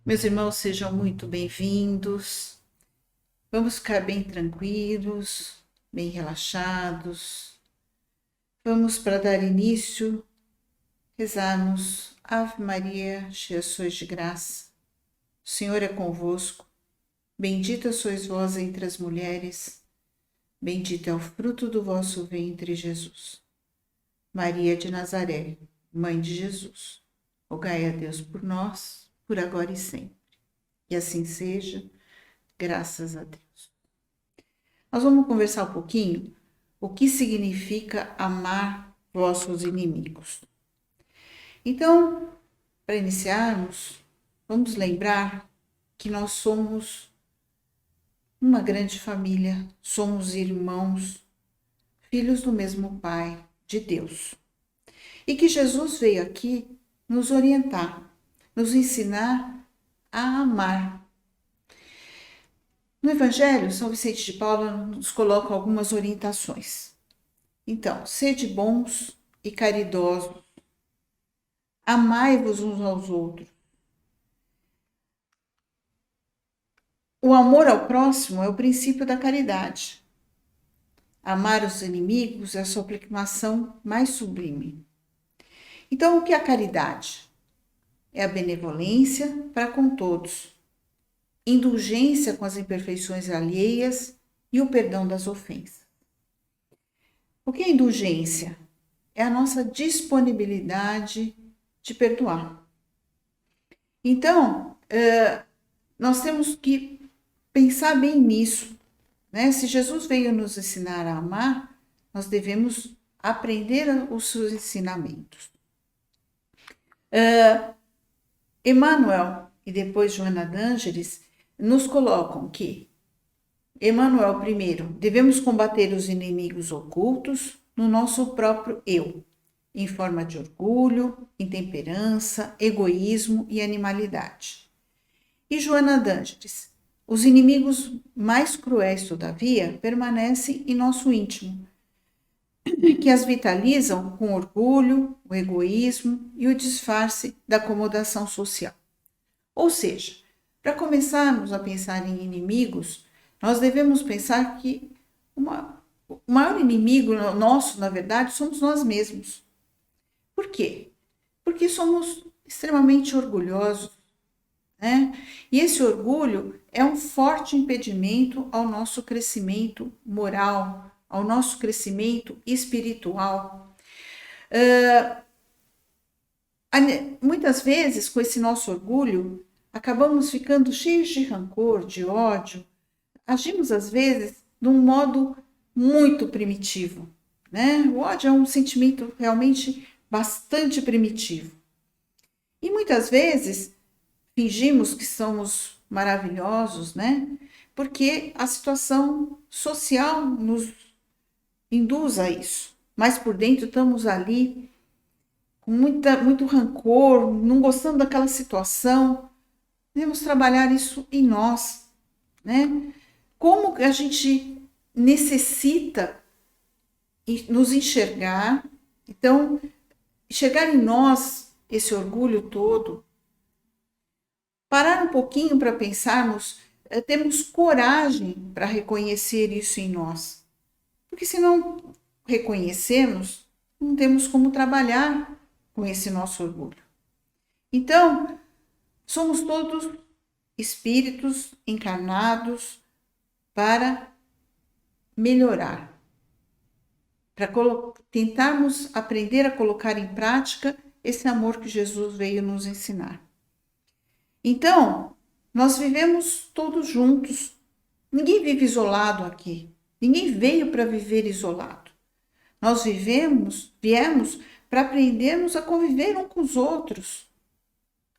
Meus irmãos, sejam muito bem-vindos. Vamos ficar bem tranquilos, bem relaxados. Vamos, para dar início, rezarmos Ave Maria, cheia sois de graça. O Senhor é convosco. Bendita sois vós entre as mulheres. Bendito é o fruto do vosso ventre, Jesus. Maria de Nazaré, Mãe de Jesus, rogai a Deus por nós, por agora e sempre. E assim seja, graças a Deus. Nós vamos conversar um pouquinho o que significa amar vossos inimigos. Então, para iniciarmos, vamos lembrar que nós somos uma grande família, somos irmãos, filhos do mesmo Pai, de Deus. E que Jesus veio aqui nos orientar, nos ensinar a amar. No Evangelho, São Vicente de Paula nos coloca algumas orientações. Então, sede bons e caridosos, amai-vos uns aos outros. O amor ao próximo é o princípio da caridade. Amar os inimigos é a sublimação mais sublime. Então, o que é a caridade? É a benevolência para com todos, indulgência com as imperfeições alheias e o perdão das ofensas. O que é indulgência? É a nossa disponibilidade de perdoar. Então, nós temos que pensar bem nisso, né? Se Jesus veio nos ensinar a amar, nós devemos aprender os seus ensinamentos. Emmanuel e depois Joana d'Ângeles nos colocam que Emmanuel, primeiro, devemos combater os inimigos ocultos no nosso próprio eu, em forma de orgulho, intemperança, egoísmo e animalidade. E Joana d'Ângeles, os inimigos mais cruéis, todavia, permanecem em nosso íntimo, que as vitalizam com orgulho, o egoísmo e o disfarce da acomodação social. Ou seja, para começarmos a pensar em inimigos, nós devemos pensar que o maior inimigo nosso, na verdade, somos nós mesmos. Por quê? Porque somos extremamente orgulhosos, né? E esse orgulho é um forte impedimento ao nosso crescimento moral, ao nosso crescimento espiritual. Muitas vezes, com esse nosso orgulho, acabamos ficando cheios de rancor, de ódio. Agimos, às vezes, de um modo muito primitivo, né? O ódio é um sentimento realmente bastante primitivo. E muitas vezes fingimos que somos maravilhosos, né? Porque a situação social nos induz a isso. Mas por dentro estamos ali com muito rancor, não gostando daquela situação. Devemos trabalhar isso em nós, né? Como a gente necessita nos enxergar, então, enxergar em nós esse orgulho todo, parar um pouquinho para pensarmos, termos coragem para reconhecer isso em nós. Porque se não reconhecermos, não temos como trabalhar com esse nosso orgulho. Então, somos todos espíritos encarnados para melhorar, para tentarmos aprender a colocar em prática esse amor que Jesus veio nos ensinar. Então, nós vivemos todos juntos. Ninguém vive isolado aqui. Ninguém veio para viver isolado. Nós viemos para aprendermos a conviver uns com os outros,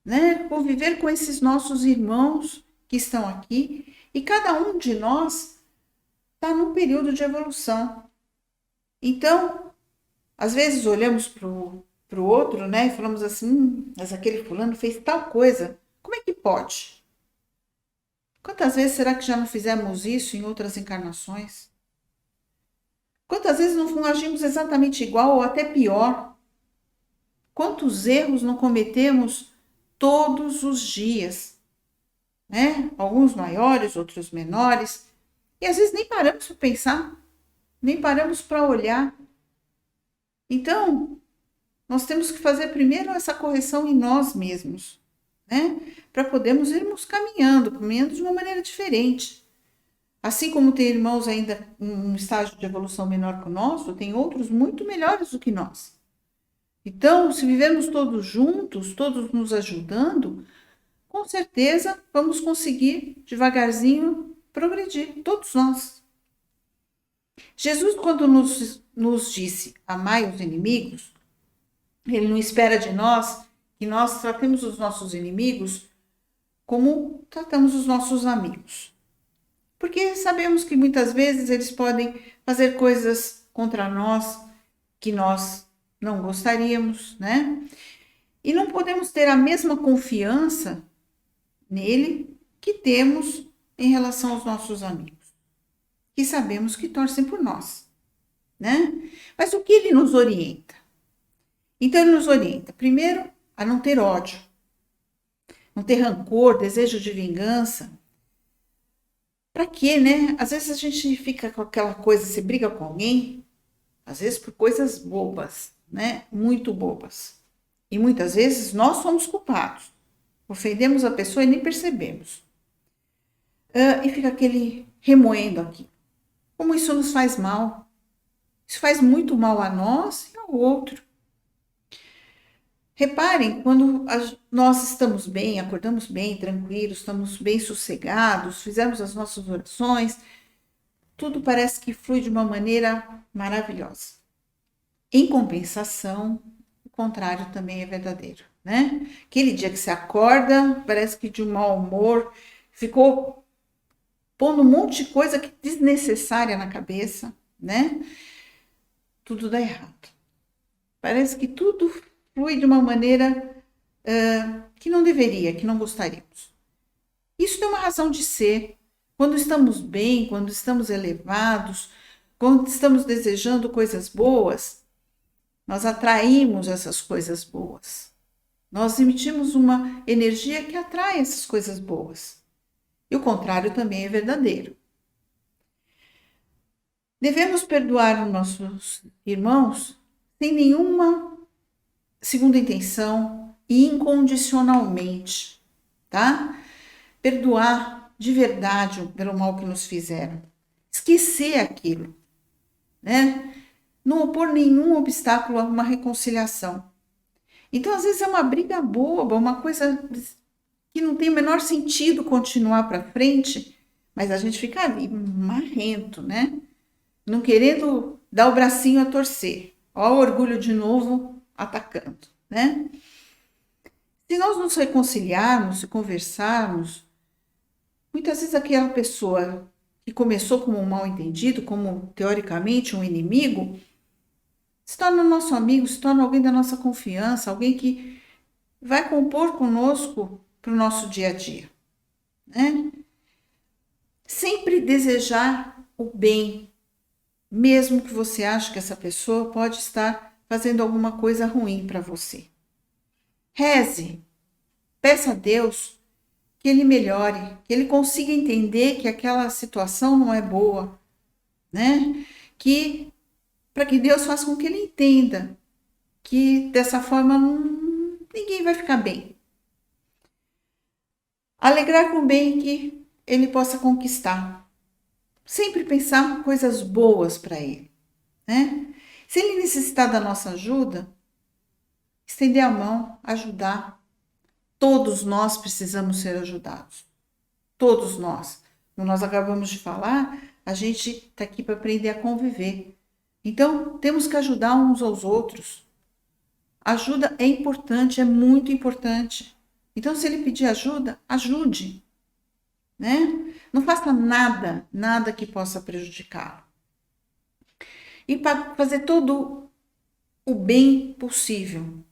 né? Conviver com esses nossos irmãos que estão aqui. E cada um de nós está num período de evolução. Então, às vezes olhamos para o outro, né? E falamos assim, mas aquele fulano fez tal coisa. Como é que pode? Quantas vezes será que já não fizemos isso em outras encarnações? Quantas vezes não agimos exatamente igual ou até pior? Quantos erros não cometemos todos os dias? né? Alguns maiores, outros menores. E às vezes nem paramos para pensar, nem paramos para olhar. Então, nós temos que fazer primeiro essa correção em nós mesmos, né? Para podermos irmos caminhando de uma maneira diferente. Assim como tem irmãos ainda em um estágio de evolução menor que o nosso, tem outros muito melhores do que nós. Então, se vivemos todos juntos, todos nos ajudando, com certeza vamos conseguir devagarzinho progredir, todos nós. Jesus, quando nos disse amai os inimigos, ele não espera de nós que nós tratemos os nossos inimigos como tratamos os nossos amigos. Porque sabemos que muitas vezes eles podem fazer coisas contra nós que nós não gostaríamos, né? E não podemos ter a mesma confiança nele que temos em relação aos nossos amigos, que sabemos que torcem por nós, né? Mas o que ele nos orienta? Então, ele nos orienta, primeiro, a não ter ódio, não ter rancor, desejo de vingança. Para quê, né? Às vezes a gente fica com aquela coisa, você briga com alguém, às vezes por coisas bobas, né? Muito bobas. E muitas vezes nós somos culpados. Ofendemos a pessoa e nem percebemos. E fica aquele remoendo aqui. Como isso nos faz mal. Isso faz muito mal a nós e ao outro. Reparem, quando nós estamos bem, acordamos bem, tranquilos, estamos bem sossegados, fizemos as nossas orações, tudo parece que flui de uma maneira maravilhosa. Em compensação, o contrário também é verdadeiro, né? Aquele dia que você acorda, parece que de um mau humor, ficou pondo um monte de coisa desnecessária na cabeça, né? Tudo dá errado. Parece que tudo flui de uma maneira que não deveria, que não gostaríamos. Isso tem uma razão de ser. Quando estamos bem, quando estamos elevados, quando estamos desejando coisas boas, nós atraímos essas coisas boas. Nós emitimos uma energia que atrai essas coisas boas. E o contrário também é verdadeiro. Devemos perdoar os nossos irmãos sem nenhuma segunda intenção e incondicionalmente, tá? Perdoar de verdade pelo mal que nos fizeram. Esquecer aquilo, né? Não opor nenhum obstáculo a uma reconciliação. Então, às vezes é uma briga boba, uma coisa que não tem o menor sentido continuar para frente, mas a gente fica ali marrento, né? Não querendo dar o bracinho a torcer. Ó, o orgulho de novo atacando, né? Se nós nos reconciliarmos, se conversarmos, muitas vezes aquela pessoa que começou como um mal-entendido, como teoricamente um inimigo, se torna nosso amigo, se torna alguém da nossa confiança, alguém que vai compor conosco para o nosso dia a dia, né? Sempre desejar o bem, mesmo que você ache que essa pessoa pode estar fazendo alguma coisa ruim para você. Reze, peça a Deus que ele melhore, que ele consiga entender que aquela situação não é boa, né? Para que Deus faça com que ele entenda que dessa forma ninguém vai ficar bem. Alegrar com o bem que ele possa conquistar. Sempre pensar coisas boas para ele, né? Se ele necessitar da nossa ajuda, estender a mão, ajudar. Todos nós precisamos ser ajudados. Todos nós. Como nós acabamos de falar, a gente está aqui para aprender a conviver. Então, temos que ajudar uns aos outros. Ajuda é importante, é muito importante. Então, se ele pedir ajuda, ajude, né? Não faça nada que possa prejudicá-lo. E para fazer todo o bem possível,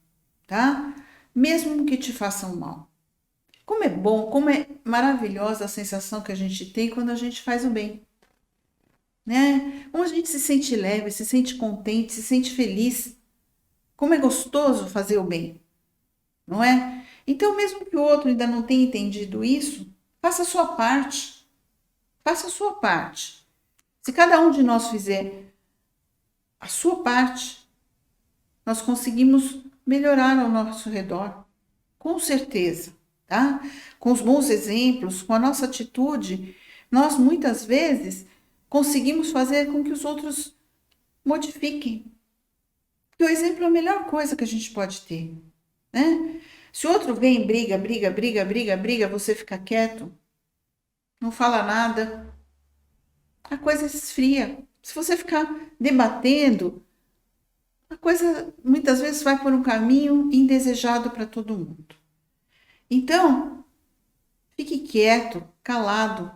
tá? Mesmo que te façam mal. Como é bom, como é maravilhosa a sensação que a gente tem quando a gente faz o bem, né? Como a gente se sente leve, se sente contente, se sente feliz. Como é gostoso fazer o bem, não é? Então, mesmo que o outro ainda não tenha entendido isso, Faça a sua parte. Faça a sua parte. Se cada um de nós fizer a sua parte, nós conseguimos melhorar ao nosso redor. Com certeza, tá? Com os bons exemplos, com a nossa atitude, nós muitas vezes conseguimos fazer com que os outros modifiquem. Porque o exemplo é a melhor coisa que a gente pode ter, né? Se o outro vem, briga, você fica quieto, não fala nada, a coisa esfria. Se você ficar debatendo, a coisa muitas vezes vai por um caminho indesejado para todo mundo. Então, fique quieto, calado.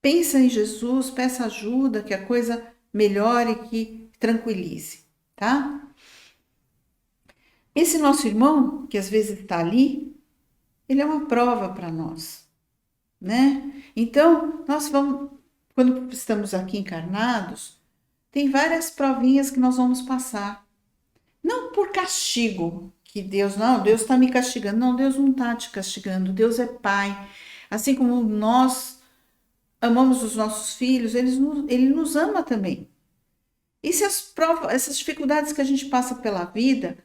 Pensa em Jesus, peça ajuda, que a coisa melhore, que tranquilize, tá? Esse nosso irmão, que às vezes está ali, ele é uma prova para nós, né? Então, nós vamos, quando estamos aqui encarnados, tem várias provinhas que nós vamos passar. Não por castigo, que Deus está me castigando. Não, Deus não está te castigando. Deus é Pai. Assim como nós amamos os nossos filhos, Ele nos ama também. E se essas dificuldades que a gente passa pela vida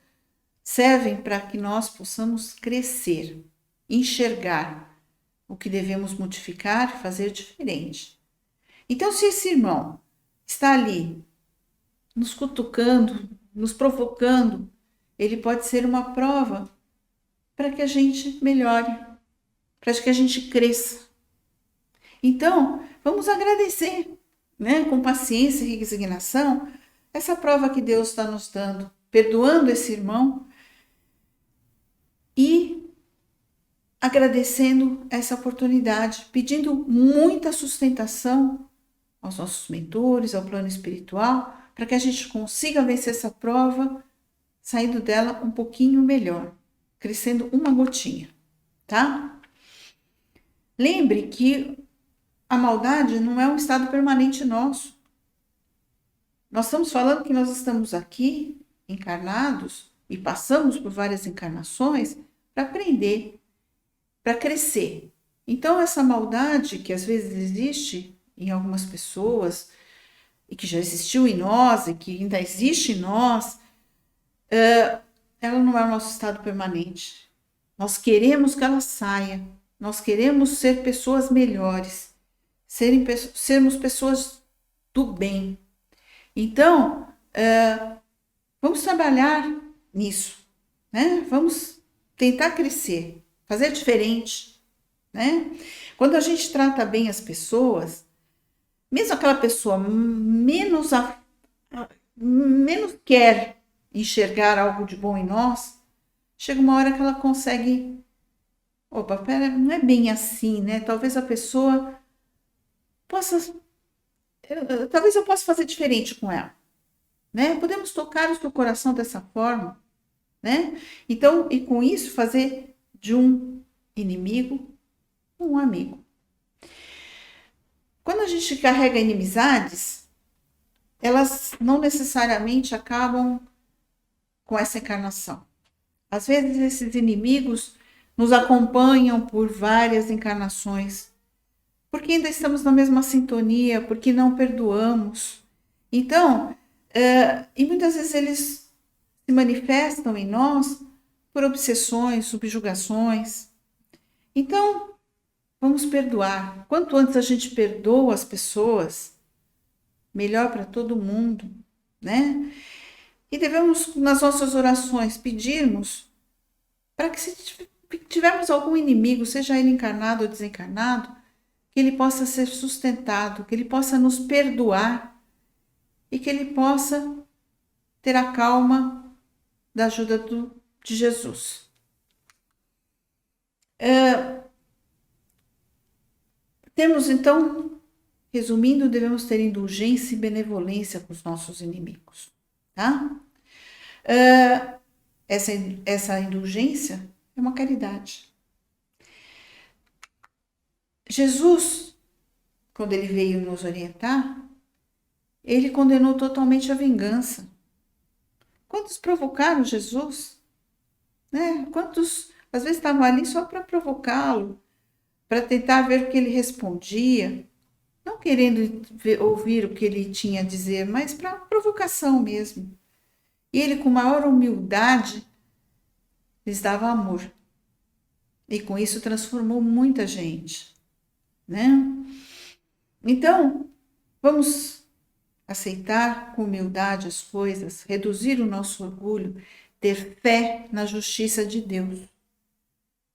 servem para que nós possamos crescer, enxergar o que devemos modificar, fazer diferente. Então, se esse irmão está ali nos cutucando, nos provocando, ele pode ser uma prova para que a gente melhore, para que a gente cresça. Então, vamos agradecer, né, com paciência e resignação, essa prova que Deus está nos dando, perdoando esse irmão e agradecendo essa oportunidade, pedindo muita sustentação aos nossos mentores, ao plano espiritual, para que a gente consiga vencer essa prova, saindo dela um pouquinho melhor, crescendo uma gotinha, tá? Lembre que a maldade não é um estado permanente nosso. Nós estamos falando que nós estamos aqui, encarnados, e passamos por várias encarnações para aprender, para crescer. Então, essa maldade que às vezes existe em algumas pessoas, e que já existiu em nós, e que ainda existe em nós, ela não é o nosso estado permanente. Nós queremos que ela saia, nós queremos ser pessoas melhores, sermos pessoas do bem. Então, vamos trabalhar nisso, né? Vamos tentar crescer, fazer diferente, né? Quando a gente trata bem as pessoas, mesmo aquela pessoa menos quer enxergar algo de bom em nós, chega uma hora que ela consegue, opa, pera, não é bem assim, né? Talvez a pessoa talvez eu possa fazer diferente com ela, né? Podemos tocar o seu coração dessa forma, né? Então, e com isso fazer de um inimigo um amigo. Quando a gente carrega inimizades, elas não necessariamente acabam com essa encarnação. Às vezes esses inimigos nos acompanham por várias encarnações, porque ainda estamos na mesma sintonia, porque não perdoamos. Então, e muitas vezes eles se manifestam em nós por obsessões, subjugações. Então, vamos perdoar. Quanto antes a gente perdoa as pessoas, melhor para todo mundo, né? E devemos, nas nossas orações, pedirmos para que, se tivermos algum inimigo, seja ele encarnado ou desencarnado, que ele possa ser sustentado, que ele possa nos perdoar e que ele possa ter a calma da ajuda de Jesus. Temos, então, resumindo, devemos ter indulgência e benevolência com os nossos inimigos, tá? Essa indulgência é uma caridade. Jesus, quando ele veio nos orientar, ele condenou totalmente a vingança. Quantos provocaram Jesus? Né? Quantos, às vezes, estavam ali só para provocá-lo, para tentar ver o que ele respondia, não querendo ouvir o que ele tinha a dizer, mas para provocação mesmo. E ele, com maior humildade, lhes dava amor. E com isso transformou muita gente, né? Então, vamos aceitar com humildade as coisas, reduzir o nosso orgulho, ter fé na justiça de Deus.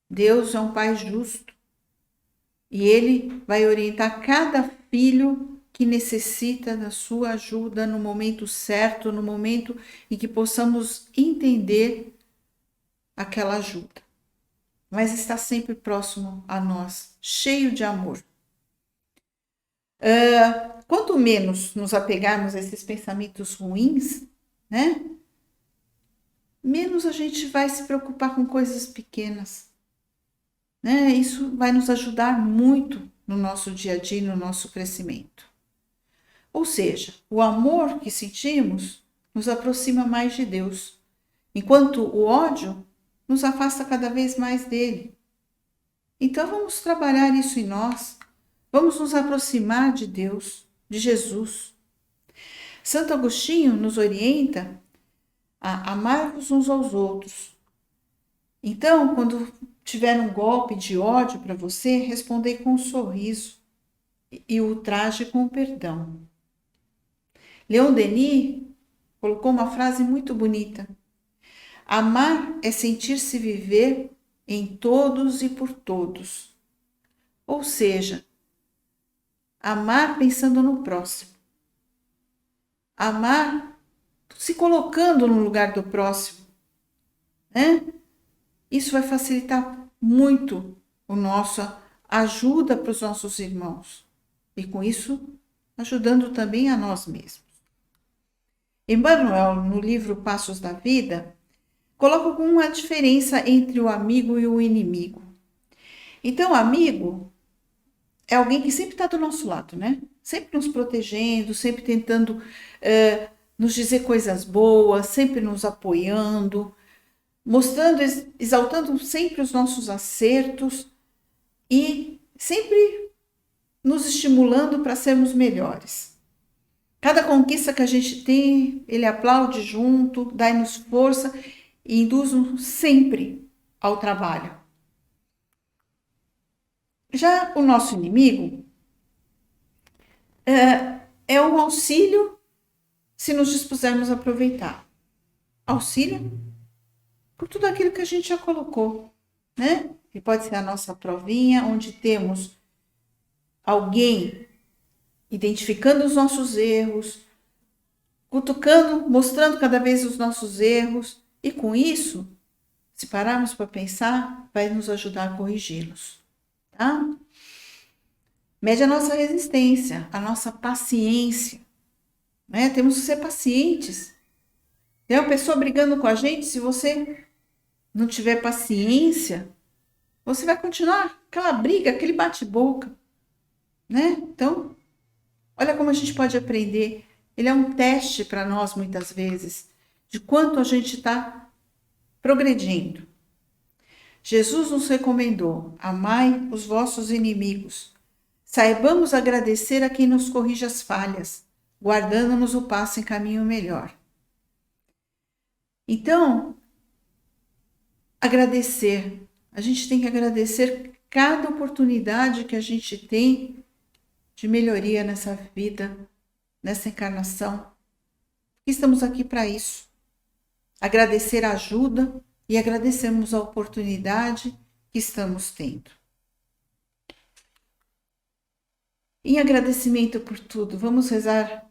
Deus é um Pai justo e Ele vai orientar cada filho que necessita da sua ajuda no momento certo, no momento em que possamos entender aquela ajuda. Mas está sempre próximo a nós, cheio de amor. Quanto menos nos apegarmos a esses pensamentos ruins, né? Menos a gente vai se preocupar com coisas pequenas, né? Isso vai nos ajudar muito no nosso dia a dia, no nosso crescimento. Ou seja, o amor que sentimos nos aproxima mais de Deus, enquanto o ódio nos afasta cada vez mais dele. Então vamos trabalhar isso em nós, vamos nos aproximar de Deus, de Jesus. Santo Agostinho nos orienta a amar-vos uns aos outros. Então, quando tiver um golpe de ódio para você, respondei com um sorriso e o traje com perdão. Leon Denis colocou uma frase muito bonita. Amar é sentir-se viver em todos e por todos. Ou seja, amar pensando no próximo. Amar se colocando no lugar do próximo, né? Isso vai facilitar muito a nossa ajuda para os nossos irmãos. E com isso, ajudando também a nós mesmos. Emmanuel, no livro Passos da Vida, coloca alguma diferença entre o amigo e o inimigo. Então, o amigo é alguém que sempre está do nosso lado, né? Sempre nos protegendo, sempre tentando nos dizer coisas boas, sempre nos apoiando, mostrando, exaltando sempre os nossos acertos e sempre nos estimulando para sermos melhores. Cada conquista que a gente tem, ele aplaude junto, dá-nos força e induz-nos sempre ao trabalho. Já o nosso inimigo é um auxílio se nos dispusermos a aproveitar. Auxílio por tudo aquilo que a gente já colocou, né? Que pode ser a nossa provinha, onde temos alguém identificando os nossos erros, cutucando, mostrando cada vez os nossos erros, e com isso, se pararmos para pensar, vai nos ajudar a corrigi-los, tá? Mede a nossa resistência, a nossa paciência, né? Temos que ser pacientes. Tem uma pessoa brigando com a gente, se você não tiver paciência, você vai continuar aquela briga, aquele bate-boca, né? Então, olha como a gente pode aprender. Ele é um teste para nós, muitas vezes, de quanto a gente está progredindo. Jesus nos recomendou: amai os vossos inimigos. Saibamos agradecer a quem nos corrige as falhas, guardando-nos o passo em caminho melhor. Então, agradecer. A gente tem que agradecer cada oportunidade que a gente tem de melhoria nessa vida, nessa encarnação. Estamos aqui para isso. Agradecer a ajuda e agradecemos a oportunidade que estamos tendo. Em agradecimento por tudo, vamos rezar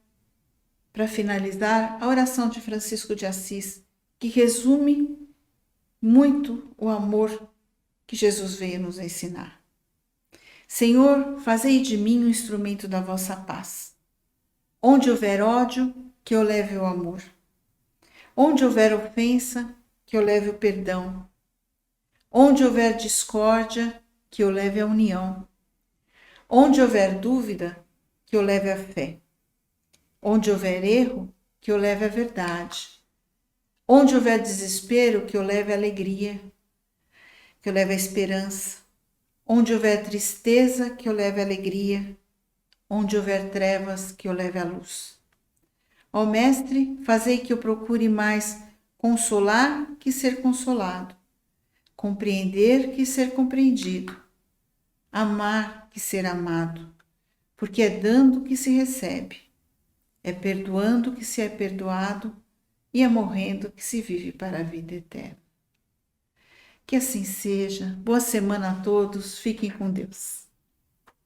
para finalizar a oração de Francisco de Assis, que resume muito o amor que Jesus veio nos ensinar. Senhor, fazei de mim um instrumento da vossa paz. Onde houver ódio, que eu leve o amor. Onde houver ofensa, que eu leve o perdão. Onde houver discórdia, que eu leve a união. Onde houver dúvida, que eu leve a fé. Onde houver erro, que eu leve a verdade. Onde houver desespero, que eu leve a alegria, que eu leve a esperança. Onde houver tristeza, que eu leve alegria. Onde houver trevas, que eu leve a luz. Ó Mestre, fazei que eu procure mais consolar que ser consolado, compreender que ser compreendido, amar que ser amado, porque é dando que se recebe, é perdoando que se é perdoado e é morrendo que se vive para a vida eterna. Que assim seja. Boa semana a todos. Fiquem com Deus.